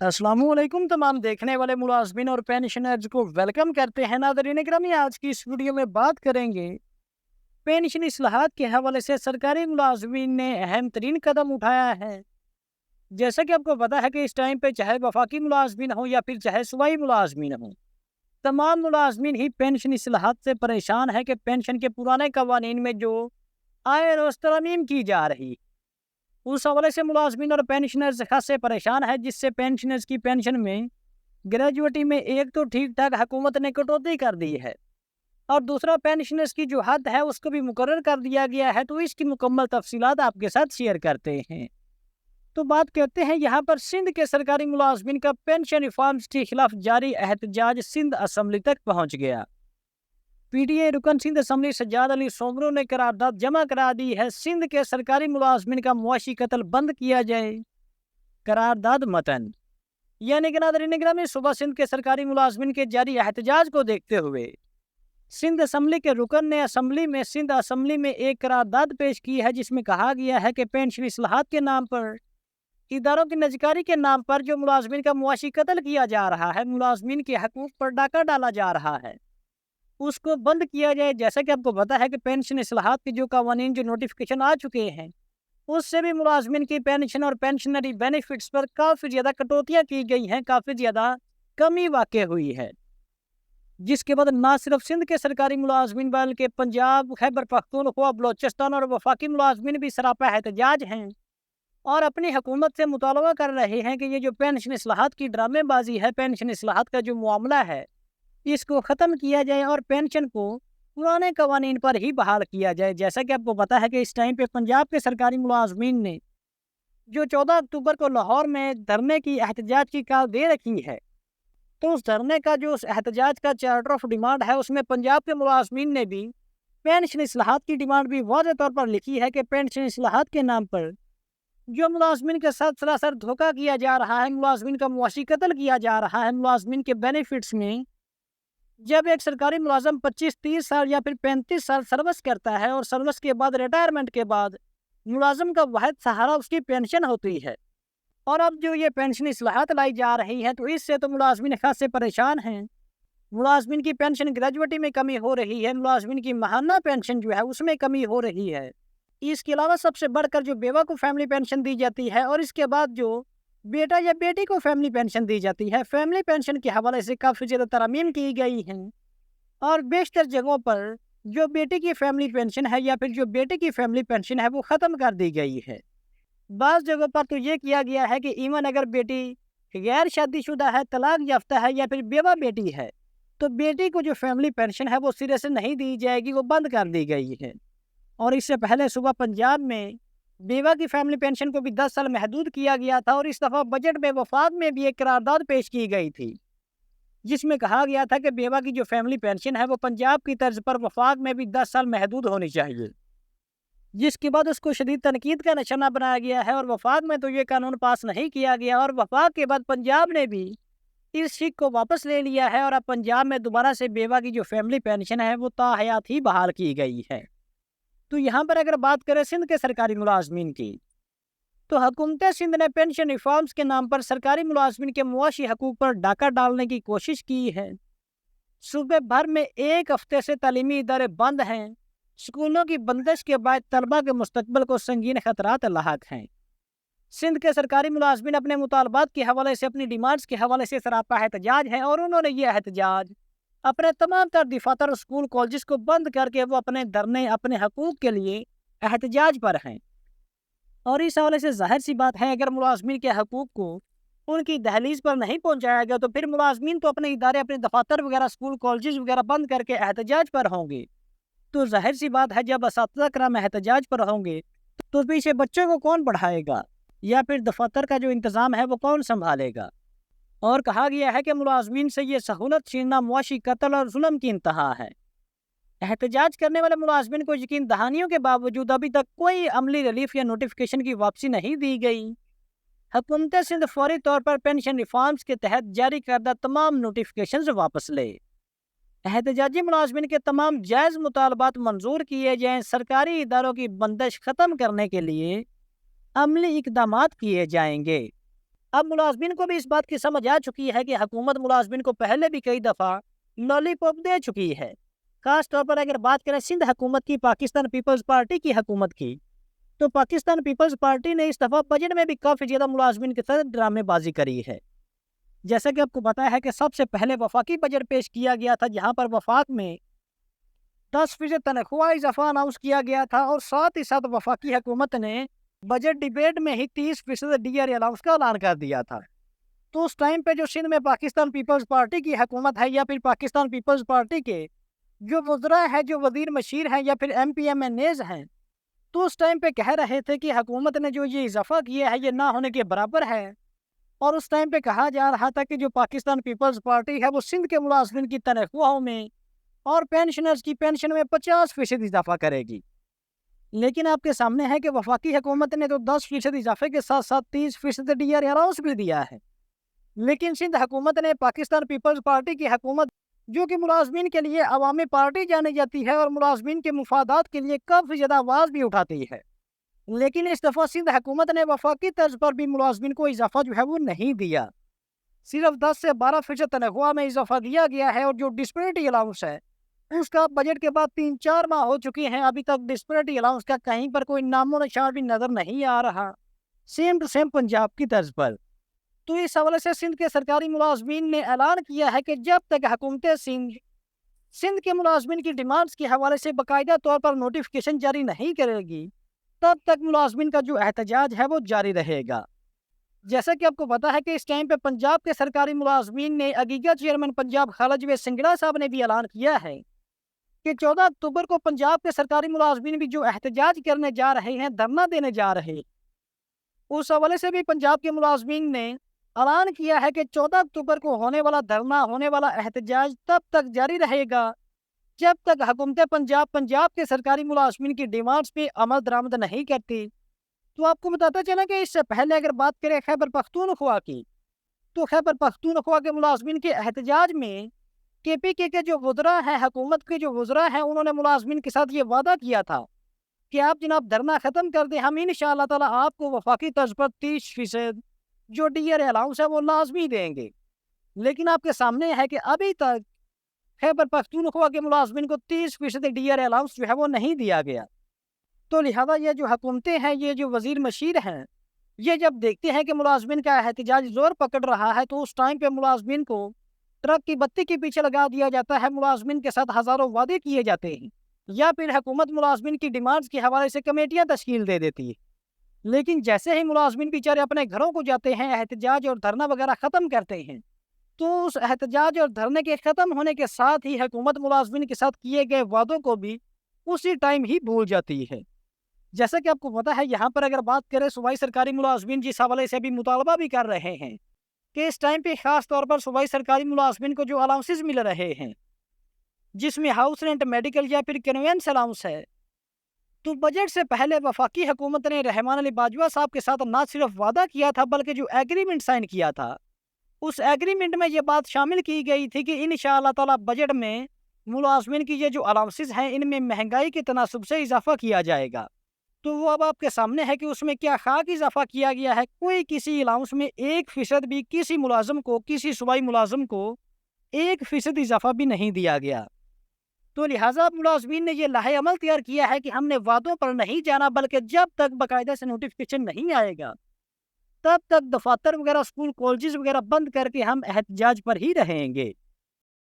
अस्सलाम वालेकुम तमाम देखने वाले मुलाजमीन और पेंशनर्स को वेलकम करते हैं। नाज़रीन इकरामी, आज की इस वीडियो में बात करेंगे पेंशन इस्लाहात के हवाले से सरकारी मुलाजमीन ने अहम तरीन कदम उठाया है। जैसा कि आपको पता है कि इस टाइम पे चाहे वफाकी मुलाजमीन हो या फिर चाहे सूबाई मुलाजमीन हो, तमाम मुलाजमीन ही पेंशन इस्लाहात से परेशान है कि पेंशन के पुराने कवानीन में जो आए रोज तरमीम की जा रही, उस हवाले से मुलाजमीन और पेंशनर्स खासे परेशान है, जिससे पेंशनर्स की पेंशन में ग्रेजुएटी में एक तो ठीक ठाक हुकूमत ने कटौती कर दी है और दूसरा पेंशनर्स की जो हद है उसको भी मुकर्रर कर दिया गया है। तो इसकी मुकम्मल तफसीलात आपके साथ शेयर करते हैं। तो बात करते हैं यहाँ पर सिंध के सरकारी मुलाजमीन का पेंशन रिफॉर्म्स के खिलाफ जारी एहतजाज सिंध असम्बली तक पहुँच गया। पीटीए रुकन सिंध असम्बली सज्जाद अली सोमरू ने करारदाद जमा करा दी है। सिंध के सरकारी मुलाजमीन का मुआशी कत्ल बंद किया जाए। करारदाद मतन यानी कि नाज़रीन निगरानी सूबा सिंध के सरकारी मुलाजमीन के जारी एहतजाज को देखते हुए सिंध असम्बली के रुकन ने सिंध असम्बली में एक करारदाद पेश की है, जिसमें कहा गया है कि पेंशन इस्लाहात के नाम पर, इदारों की नजकारी के नाम पर जो मुलाजमीन का मुआशी कत्ल किया जा रहा है, मुलाजमीन के हकूक पर डाका डाला जा रहा है, उसको बंद किया जाए। जैसा कि आपको पता है कि पेंशन इस्लाहात के जो कवानीन जो नोटिफिकेशन आ चुके हैं, उससे भी मुलाजमीन की पेंशन और पेंशनरी बेनिफिट्स पर काफ़ी ज़्यादा कटौतियाँ की गई हैं, काफ़ी ज़्यादा कमी वाक़ई हुई है। जिसके बाद ना सिर्फ सिंध के सरकारी मुलाजमीन बल्कि पंजाब, खैबर पख्तूनख्वा, बलोचिस्तान और वफाकी मुलाजमीन भी सरापा एहतजाज हैं और अपनी हुकूमत से मुतालबा कर रहे हैं कि ये जो पेंशन इस्लाहात की ड्रामेबाजी है, पेंशन इस्लाहात का जो मामला है, इसको ख़त्म किया जाए और पेंशन को पुराने कवानीन पर ही बहाल किया जाए। जैसा कि आपको पता है कि इस टाइम पे पंजाब के सरकारी मुलाजमीन ने जो 14 अक्टूबर को लाहौर में धरने की एहतजाज की कॉल दे रखी है, तो उस धरने का जो उस एहतजाज का चार्टर ऑफ डिमांड है, उसमें पंजाब के मुलाजमीन ने भी पेंशन इस्लाहात की डिमांड भी वाज़ेह तौर पर लिखी है कि पेंशन इस्लाहात के नाम पर जो मुलाजमीन के साथ सरासर धोखा किया जा रहा है, मुलाजमीन का मुआशी कत्ल किया जा रहा है। मुलाजमीन के बेनिफिट्स में जब एक सरकारी मुलाजम 25-30 साल या फिर 35 साल सर्विस करता है और सर्विस के बाद रिटायरमेंट के बाद मुलाजम का वाहिद सहारा उसकी पेंशन होती है, और अब जो ये पेंशन इस्लाहात लाई जा रही है, तो इससे तो मुलाजमीन खासे परेशान हैं। मुलाजमीन की पेंशन ग्रेजुएटी में कमी हो रही है, मुलाजमीन की माहाना पेंशन जो है उसमें कमी हो रही है। इसके अलावा सबसे बढ़कर जो बेवा को फैमिली पेंशन दी जाती है और इसके बाद जो बेटा या बेटी को फैमिली पेंशन दी जाती है, फैमिली पेंशन के हवाले से काफ़ी ज़्यादा तरमीम की गई हैं और बेशतर जगहों पर जो बेटी की फैमिली पेंशन है या फिर जो बेटे की फैमिली पेंशन है वो ख़त्म कर दी गई है। बाज़ जगहों पर तो ये किया गया है कि इवन अगर बेटी गैर शादीशुदा है, तलाक याफ्ता है या फिर बेवा बेटी है, तो बेटी को जो फैमिली पेंशन है वो सिरे से नहीं दी जाएगी, वो बंद कर दी गई है। और इससे पहले सुबह पंजाब में बेवा की फैमिली पेंशन को भी 10 साल महदूद किया गया था और इस दफ़ा बजट में वफाक में भी एक करारदाद पेश की गई थी, जिसमें कहा गया था कि बेवा की जो फैमिली पेंशन है वो पंजाब की तर्ज पर वफाक में भी 10 साल महदूद होनी चाहिए, जिसके बाद उसको शदीद तनकीद का निशाना बनाया गया है और वफाक में तो ये कानून पास नहीं किया गया और वफाक के बाद पंजाब ने भी इस शिक को वापस ले लिया है और अब पंजाब में दोबारा से बेवा की जो फैमिली पेंशन है वो ताहयात ही बहाल की गई है। तो यहाँ पर अगर बात करें सिंध के सरकारी मुलाजमीन की, तो हुकूमत सिंध ने पेंशन रिफॉर्म्स के नाम पर सरकारी मुलाजमीन के मुआशी हकूक पर डाका डालने की कोशिश की है। सूबे भर में एक हफ्ते से तालीमी इदारे बंद हैं। स्कूलों की बंदिश के बाद तलबा के मुस्तकबिल को संगीन खतरात लाहक हैं। सिंध के सरकारी मुलाजमीन अपने मुतालबात के हवाले से, अपनी डिमांड्स के हवाले से सरापा एहतजाज हैं और उन्होंने ये एहतजाज अपने तमाम तर दफातर स्कूल कॉलेज को बंद करके वो अपने धरने, अपने हकूक के लिए एहतजाज पर हैं। और इस हवाले से जाहिर सी बात है, अगर मुलाजमीन के हकूक को उनकी दहलीज पर नहीं पहुँचाया गया तो फिर मुलाजमीन तो अपने इदारे, अपने दफातर वगैरह, स्कूल कॉलेज वगैरह बंद करके एहतजाज पर होंगे। तो जाहिर सी बात है, जब असातिज़ा कराम एहतजाज पर होंगे तो पीछे बच्चों को कौन पढ़ाएगा या फिर दफातर का जो इंतज़ाम है वो कौन संभालेगा। और कहा गया है कि मुलाजमीन से ये सहूलत छीनना मुआशी कत्ल और जुल्म की इंतहा है। एहतजाज करने वाले मुलाजमीन को यकीन दहानियों के बावजूद अभी तक कोई अमली रिलीफ या नोटिफिकेशन की वापसी नहीं दी गई। हुकूमत सिंध फौरी तौर पर पेंशन रिफॉर्म्स के तहत जारी करदा तमाम नोटिफिकेशन वापस ले, एहतजाजी मुलाजमीन के तमाम जायज़ मुतालबात मंजूर किए जाएँ, सरकारी इदारों की बंदिश ख़त्म करने के लिए अमली इकदामात किए जाएंगे। اب ملازمین کو بھی اس بات کی سمجھ آ چکی ہے کہ حکومت ملازمین کو پہلے بھی کئی دفعہ لالی پاپ دے چکی ہے۔ خاص طور پر اگر بات کریں سندھ حکومت کی، پاکستان پیپلز پارٹی کی حکومت کی، تو پاکستان پیپلز پارٹی نے اس دفعہ بجٹ میں بھی کافی زیادہ ملازمین کے ساتھ ڈرامے بازی کری ہے۔ جیسا کہ آپ کو پتا ہے کہ سب سے پہلے وفاقی بجٹ پیش کیا گیا تھا، جہاں پر وفاق میں 10% تنخواہ اضافہ اناؤنس کیا گیا تھا، اور ساتھ ہی ساتھ وفاقی حکومت نے بجٹ ڈیبیٹ میں ہی 30% DRA الاؤنس کا اعلان کر دیا تھا۔ تو اس ٹائم پہ جو سندھ میں پاکستان پیپلز پارٹی کی حکومت ہے، یا پھر پاکستان پیپلز پارٹی کے جو وزراء ہیں، جو وزیر مشیر ہیں، یا پھر MPMNAs ہیں، تو اس ٹائم پہ کہہ رہے تھے کہ حکومت نے جو یہ اضافہ کیا ہے یہ نہ ہونے کے برابر ہے، اور اس ٹائم پہ کہا جا رہا تھا کہ جو پاکستان پیپلز پارٹی ہے وہ سندھ کے ملازمین کی تنخواہوں میں اور پینشنرز کی پینشن میں 50% اضافہ کرے گی۔ لیکن آپ کے سامنے ہے کہ وفاقی حکومت نے تو 10% اضافے کے ساتھ ساتھ 30% DRA الاؤنس بھی دیا ہے، لیکن سندھ حکومت نے، پاکستان پیپلز پارٹی کی حکومت جو کہ ملازمین کے لیے عوامی پارٹی جانی جاتی ہے اور ملازمین کے مفادات کے لیے کافی زیادہ آواز بھی اٹھاتی ہے، لیکن اس دفعہ سندھ حکومت نے وفاقی طرز پر بھی ملازمین کو اضافہ جو ہے وہ نہیں دیا۔ صرف 10 سے 12% تنخواہ میں اضافہ دیا گیا ہے، اور جو ڈسپیرٹی الاؤنس ہے اس کا بجٹ کے بعد 3-4 ماہ ہو چکے ہیں، ابھی تک ڈسپیرٹی الاؤنس کا کہیں پر کوئی نام و نشان بھی نظر نہیں آ رہا، سیم ٹو سیم پنجاب کی طرز پر۔ تو اس حوالے سے سندھ کے سرکاری ملازمین نے اعلان کیا ہے کہ جب تک حکومت سندھ کے ملازمین کی ڈیمانڈز کے حوالے سے باقاعدہ طور پر نوٹیفکیشن جاری نہیں کرے گی، تب تک ملازمین کا جو احتجاج ہے وہ جاری رہے گا۔ جیسا کہ آپ کو پتا ہے کہ اس ٹائم پہ پنجاب کے سرکاری ملازمین نے اگیگا چیئرمین پنجاب خالد سنگھڑا صاحب نے بھی اعلان کیا ہے کہ 14 اکتوبر کو پنجاب کے سرکاری ملازمین بھی جو احتجاج کرنے جا رہے ہیں، دھرنا دینے جا رہے ہیں، اس حوالے سے بھی پنجاب کے ملازمین نے اعلان کیا ہے کہ 14 اکتوبر کو ہونے والا دھرنا، ہونے والا احتجاج تب تک جاری رہے گا جب تک حکومت پنجاب کے سرکاری ملازمین کی ڈیمانڈز پہ عمل درآمد نہیں کرتی۔ تو آپ کو بتاتا چلا کہ اس سے پہلے اگر بات کریں خیبر پختونخوا کی، تو خیبر پختونخوا کے ملازمین کے احتجاج میں KPK کے جو وزراء ہیں، حکومت کے جو وزراء ہیں، انہوں نے ملازمین کے ساتھ یہ وعدہ کیا تھا کہ آپ جناب دھرنا ختم کر دیں، ہم انشاءاللہ تعالیٰ آپ کو وفاقی طرز پر 30% جو DRA الاؤنس ہے وہ لازمی دیں گے۔ لیکن آپ کے سامنے ہے کہ ابھی تک خیبر پختونخوا کے ملازمین کو 30% DRA الاؤنس جو ہے وہ نہیں دیا گیا۔ تو لہذا یہ جو حکومتیں ہیں، یہ جو وزیر مشیر ہیں، یہ جب دیکھتے ہیں کہ ملازمین کا احتجاج زور پکڑ رہا ہے، تو اس ٹائم پہ ملازمین کو ٹرک کی بتی کے پیچھے لگا دیا جاتا ہے، ملازمین کے ساتھ ہزاروں وعدے کیے جاتے ہیں، یا پھر حکومت ملازمین کی ڈیمانڈز کے حوالے سے کمیٹیاں تشکیل دے دیتی ہے۔ لیکن جیسے ہی ملازمین بیچارے اپنے گھروں کو جاتے ہیں، احتجاج اور دھرنا وغیرہ ختم کرتے ہیں، تو اس احتجاج اور دھرنے کے ختم ہونے کے ساتھ ہی حکومت ملازمین کے ساتھ کیے گئے وعدوں کو بھی اسی ٹائم ہی بھول جاتی ہے۔ جیسا کہ آپ کو پتا ہے، یہاں پر اگر بات کریں صوبائی سرکاری ملازمین جس حوالے سے بھی مطالبہ بھی کر رہے ہیں کہ اس ٹائم پہ خاص طور پر صوبائی سرکاری ملازمین کو جو الاؤنسز مل رہے ہیں، جس میں ہاؤس رینٹ، میڈیکل یا پھر کنوینس الاؤنس ہے، تو بجٹ سے پہلے وفاقی حکومت نے رحمان علی باجوہ صاحب کے ساتھ نہ صرف وعدہ کیا تھا بلکہ جو ایگریمنٹ سائن کیا تھا، اس ایگریمنٹ میں یہ بات شامل کی گئی تھی کہ انشاءاللہ تعالیٰ بجٹ میں ملازمین کی یہ جو الاؤنسز ہیں ان میں مہنگائی کے تناسب سے اضافہ کیا جائے گا۔ تو وہ اب آپ کے سامنے ہے کہ اس میں کیا خاک اضافہ کیا گیا ہے۔ کوئی کسی الاؤنس میں 1% بھی کسی ملازم کو، کسی صوبائی ملازم کو 1% اضافہ بھی نہیں دیا گیا۔ تو لہٰذا ملازمین نے یہ لاہے عمل تیار کیا ہے کہ ہم نے وعدوں پر نہیں جانا، بلکہ جب تک باقاعدہ سے نوٹیفکیشن نہیں آئے گا تب تک دفاتر وغیرہ، اسکول، کالجز وغیرہ بند کر کے ہم احتجاج پر ہی رہیں گے۔